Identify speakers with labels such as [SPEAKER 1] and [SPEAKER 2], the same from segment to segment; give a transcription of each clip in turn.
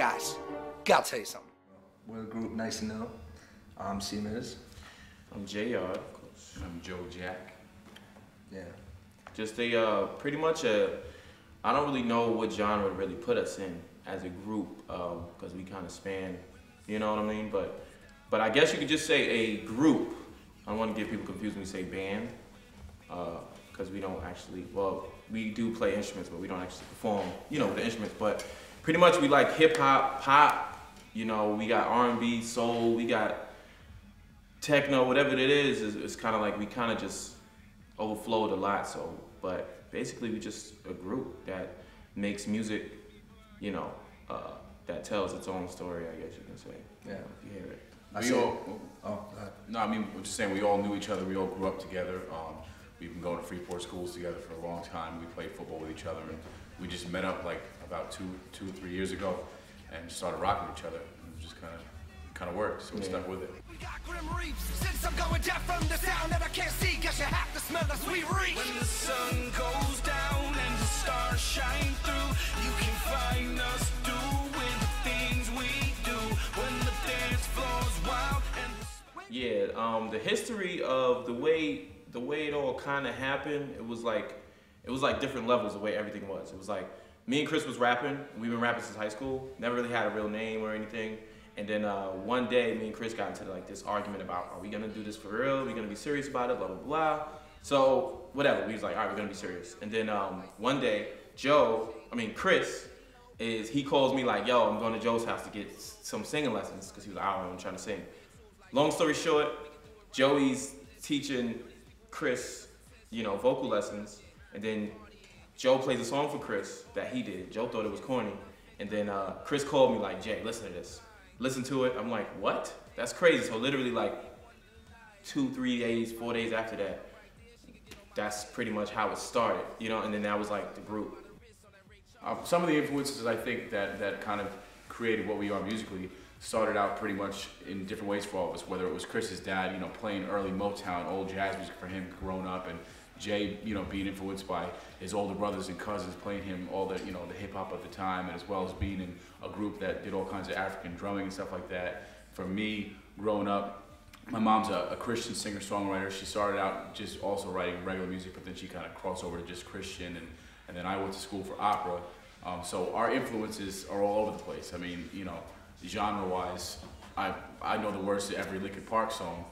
[SPEAKER 1] Guys, gotta tell you something.
[SPEAKER 2] We're a group nice to know. I'm C-Miz.
[SPEAKER 3] I'm J-Yard.
[SPEAKER 4] I'm Joe Jack.
[SPEAKER 2] Yeah.
[SPEAKER 3] Just pretty much I don't really know what genre to really put us in as a group, because we kind of span, you know what I mean? But I guess you could just say a group. I don't want to get people confused when we say band, because we don't actually, well, we do play instruments, but we don't actually perform, you know, with the instruments. But pretty much we like hip hop, pop, you know, we got R&B, soul, we got techno, whatever it is, it's kind of like we kind of just overflowed a lot. So, but basically we just a group that makes music, you know, that tells its own story, I guess you can say.
[SPEAKER 2] Yeah.
[SPEAKER 3] If you hear it.
[SPEAKER 4] No, I mean, I'm just saying we all knew each other, we all grew up together. We've been going to Freeport schools together for a long time. We played football with each other, and we just met up like about two or 3 years ago and started rocking with each other. And it just kind of worked, so we stuck with it.
[SPEAKER 5] We got grim reaps, since I'm going deaf from the sound that I can't see, guess you have to smell the sweet reek. When the sun goes down and the stars shine through, you can find us doing the things we do when the dance floor's wild and
[SPEAKER 3] Yeah, the history of the way it all kind of happened, it was like different levels the way everything was. It was like me and Chris was rapping. We've been rapping since high school. Never really had a real name or anything. And then one day, me and Chris got into like this argument about, are we gonna do this for real? Are we gonna be serious about it? Blah blah blah. So whatever. We was like, all right, we're gonna be serious. And then one day, Chris, he calls me like, yo, I'm going to Joe's house to get some singing lessons because he was like, I don't know, I'm trying to sing. Long story short, Joey's teaching Chris, you know, vocal lessons, and then Joe plays a song for Chris that he did. Joe thought it was corny, and then Chris called me like, Jay, listen to this. Listen to it. I'm like, what? That's crazy. So literally like 2, 3 days, 4 days after that, that's pretty much how it started, you know, and then that was like the group.
[SPEAKER 4] Some of the influences I think that kind of created what we are musically started out pretty much in different ways for all of us, whether it was Chris's dad, you know, playing early Motown, old jazz music for him growing up, and Jay, you know, being influenced by his older brothers and cousins playing him all the, you know, the hip hop at the time, and as well as being in a group that did all kinds of African drumming and stuff like that. For me, growing up, my mom's a Christian singer-songwriter. She started out just also writing regular music, but then she kind of crossed over to just Christian, and then I went to school for opera. So our influences are all over the place. I mean, you know, genre-wise, I know the words to every Linkin Park song,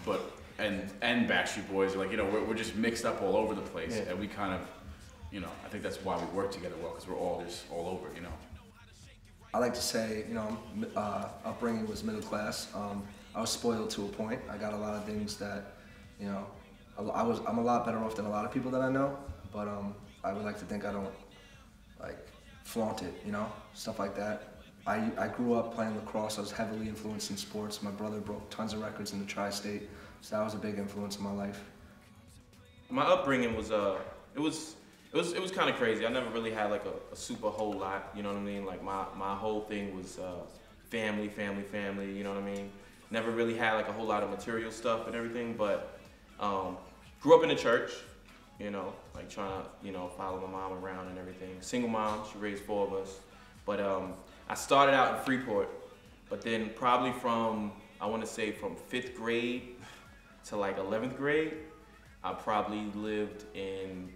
[SPEAKER 4] but and Backstreet Boys, like, you know, we're just mixed up all over the place, and we kind of, you know, I think that's why we work together well, because we're all just all over, you know.
[SPEAKER 2] I like to say, you know, upbringing was middle class. I was spoiled to a point. I got a lot of things that, you know, I'm a lot better off than a lot of people that I know, but I would like to think I don't, like, flaunt it, you know, stuff like that. I grew up playing lacrosse. I was heavily influenced in sports. My brother broke tons of records in the tri-state, so that was a big influence in my life.
[SPEAKER 3] My upbringing was it was kind of crazy. I never really had like a super whole lot, you know what I mean? Like my whole thing was family, you know what I mean? Never really had like a whole lot of material stuff and everything, but grew up in the church, you know, like trying to, you know, follow my mom around and everything. Single mom, she raised 4 of us. But I started out in Freeport, but then probably from, I want to say from 5th grade to like 11th grade, I probably lived in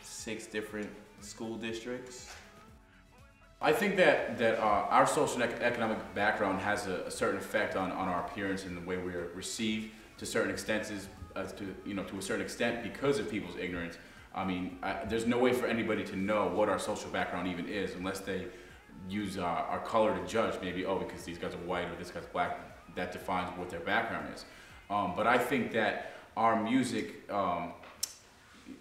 [SPEAKER 3] 6 different school districts.
[SPEAKER 4] I think that our social and economic background has a certain effect on our appearance and the way we are received to certain extents, to a certain extent because of people's ignorance. I mean, there's no way for anybody to know what our social background even is unless they use our color to judge. Maybe, oh, because these guys are white or this guy's black, that defines what their background is. But I think that our music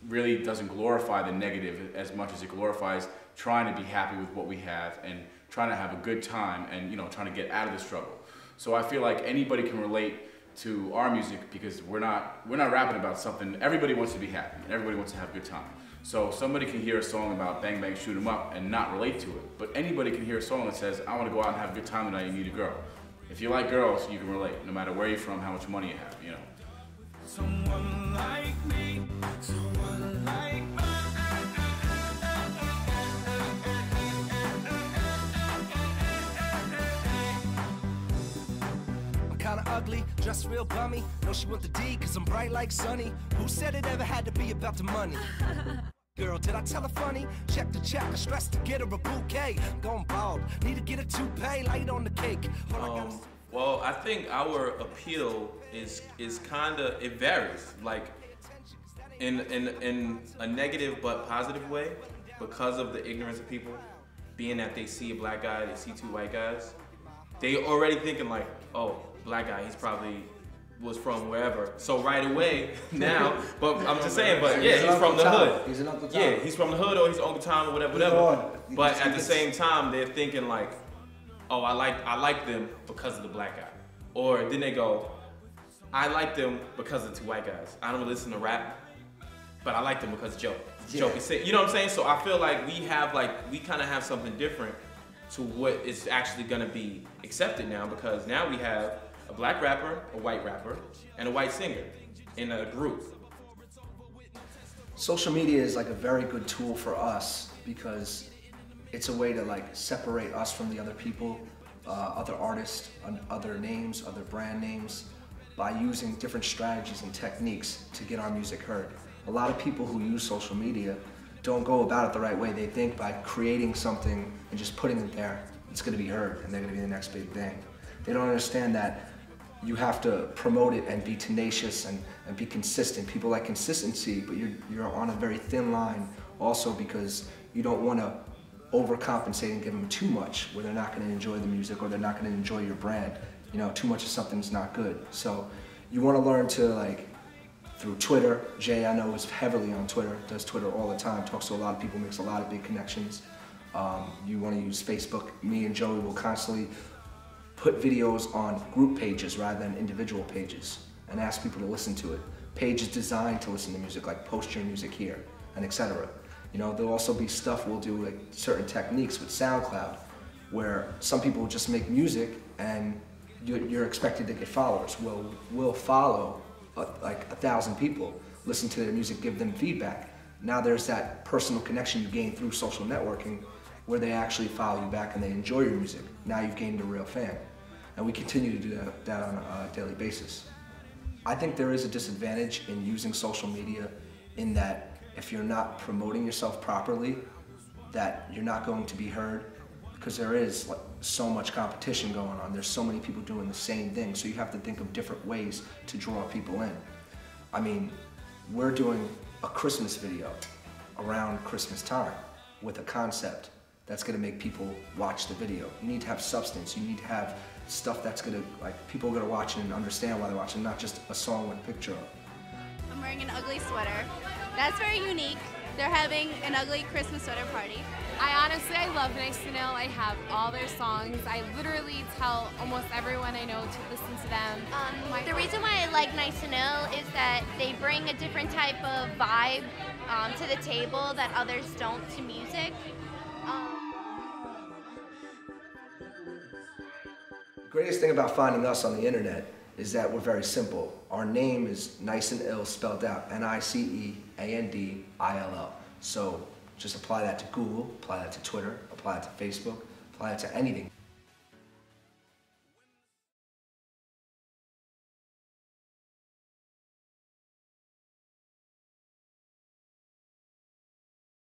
[SPEAKER 4] really doesn't glorify the negative as much as it glorifies trying to be happy with what we have and trying to have a good time and, you know, trying to get out of the struggle. So I feel like anybody can relate to our music because we're not rapping about something. Everybody wants to be happy and everybody wants to have a good time. So somebody can hear a song about bang bang shoot 'em up and not relate to it, but anybody can hear a song that says I want to go out and have a good time tonight, you need a girl. If you like girls, you can relate, no matter where you're from, how much money you have, you know.
[SPEAKER 5] someone like me, someone like me. ugly, dressed real bummy. Know she want the D, cause I'm bright like sunny. Who said it ever had to be about the money? Girl, did I tell her funny? Check the check, I stress to get her a bouquet. Gone bald, need to get a toupee, light on the cake.
[SPEAKER 3] Well, I think our appeal is kinda, it varies. Like, in a negative but positive way, because of the ignorance of people, being that they see a black guy, they see two white guys, they already thinking like, oh, black guy, he's probably was from wherever. So right away, now, but I'm just saying, but yeah, he's from the hood.
[SPEAKER 2] He's an Uncle Tom.
[SPEAKER 3] Yeah, he's from the hood or he's Uncle Tom or whatever. But at the same time, they're thinking like, oh, I like them because of the black guy. Or then they go, I like them because of the two white guys. I don't listen to rap, but I like them because Joe. Joe can sing. You know what I'm saying? So I feel like we kind of have something different to what is actually gonna be accepted now, because now we have a black rapper, a white rapper, and a white singer in a group.
[SPEAKER 2] Social media is like a very good tool for us because it's a way to like separate us from the other people, other artists, other names, other brand names, by using different strategies and techniques to get our music heard. A lot of people who use social media don't go about it the right way. They think by creating something and just putting it there, it's gonna be heard and they're gonna be the next big thing. They don't understand that you have to promote it and be tenacious and be consistent. People like consistency, but you're on a very thin line also because you don't wanna overcompensate and give them too much where they're not gonna enjoy the music or they're not gonna enjoy your brand. You know, too much of something's not good. So you wanna learn to like, through Twitter. Jay, I know, is heavily on Twitter, does Twitter all the time, talks to a lot of people, makes a lot of big connections. You want to use Facebook. Me and Joey will constantly put videos on group pages rather than individual pages and ask people to listen to it. Pages designed to listen to music, like post your music here, and etc. You know, there'll also be stuff we'll do, like certain techniques with SoundCloud, where some people just make music and you're expected to get followers. We'll follow like 1,000 people, listen to their music, give them feedback. Now there's that personal connection you gain through social networking where they actually follow you back and they enjoy your music. Now you've gained a real fan. And we continue to do that on a daily basis. I think there is a disadvantage in using social media in that if you're not promoting yourself properly, that you're not going to be heard, because there is like so much competition going on. There's so many people doing the same thing, so you have to think of different ways to draw people in. I mean, we're doing a Christmas video around Christmas time with a concept that's gonna make people watch the video. You need to have substance, you need to have stuff that's gonna, like, people are gonna watch it and understand why they're watching, not just a song with a picture of.
[SPEAKER 6] I'm wearing an ugly sweater. That's very unique. They're having an ugly Christmas sweater party.
[SPEAKER 7] I love Nice to Know. I have all their songs. I literally tell almost everyone I know to listen to them.
[SPEAKER 8] The reason why I like Nice to Know is that they bring a different type of vibe to the table that others don't to music.
[SPEAKER 2] The greatest thing about finding us on the internet is that we're very simple. Our name is Nice and Ill, spelled out NICEANDILL. So just apply that to Google, apply that to Twitter, apply that to Facebook, apply that to anything.